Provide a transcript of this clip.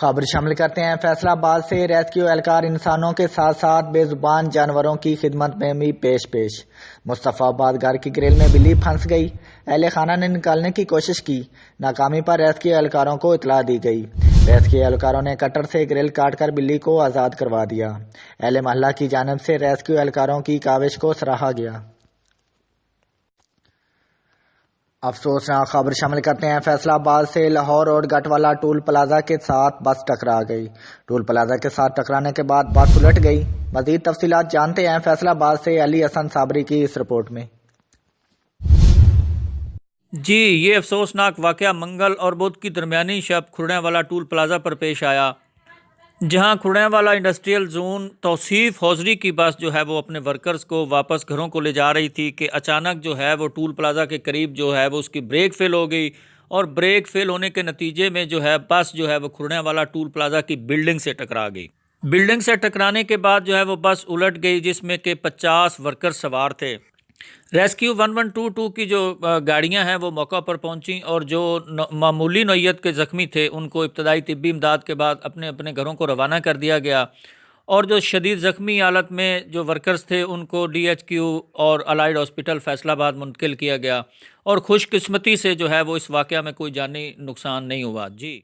خبر شامل کرتے ہیں فیصلہ آباد سے۔ ریسکیو اہلکار انسانوں کے ساتھ ساتھ بے زبان جانوروں کی خدمت میں بھی پیش۔ مصطفیٰ آباد گھر کی گرل میں بلی پھنس گئی، اہل خانہ نے نکالنے کی کوشش کی، ناکامی پر ریسکیو اہلکاروں کو اطلاع دی گئی۔ ریسکیو اہلکاروں نے کٹر سے گرل کاٹ کر بلی کو آزاد کروا دیا۔ اہل محلہ کی جانب سے ریسکیو اہلکاروں کی کاوش کو سراہا گیا۔ افسوسناک خبر شامل کرتے ہیں فیصلہ آباد سے۔ لاہور روڈ گٹ والا ٹول پلازا کے ساتھ بس ٹکرا گئی۔ ٹول پلازا کے ساتھ ٹکرانے کے بعد بس الٹ گئی۔ مزید تفصیلات جانتے ہیں فیصلہ آباد سے علی حسن صابری کی اس رپورٹ میں۔ جی، یہ افسوسناک واقعہ منگل اور بدھ کی درمیانی شب کھرڑے والا ٹول پلازا پر پیش آیا، جہاں کھرڑے والا انڈسٹریل زون توصیف حوزری کی بس جو ہے وہ اپنے ورکرز کو واپس گھروں کو لے جا رہی تھی کہ اچانک جو ہے وہ ٹول پلازا کے قریب جو ہے وہ اس کی بریک فیل ہو گئی، اور بریک فیل ہونے کے نتیجے میں جو ہے بس جو ہے وہ کھرڑے والا ٹول پلازا کی بلڈنگ سے ٹکرا گئی۔ بلڈنگ سے ٹکرانے کے بعد جو ہے وہ بس الٹ گئی، جس میں کہ 50 ورکر سوار تھے۔ ریسکیو 1122 کی جو گاڑیاں ہیں وہ موقع پر پہنچیں، اور جو معمولی نوعیت کے زخمی تھے ان کو ابتدائی طبی امداد کے بعد اپنے اپنے گھروں کو روانہ کر دیا گیا، اور جو شدید زخمی حالت میں جو ورکرز تھے ان کو DHQ اور الائیڈ ہاسپٹل فیصلہ آباد منتقل کیا گیا، اور خوش قسمتی سے جو ہے وہ اس واقعہ میں کوئی جانی نقصان نہیں ہوا۔ جی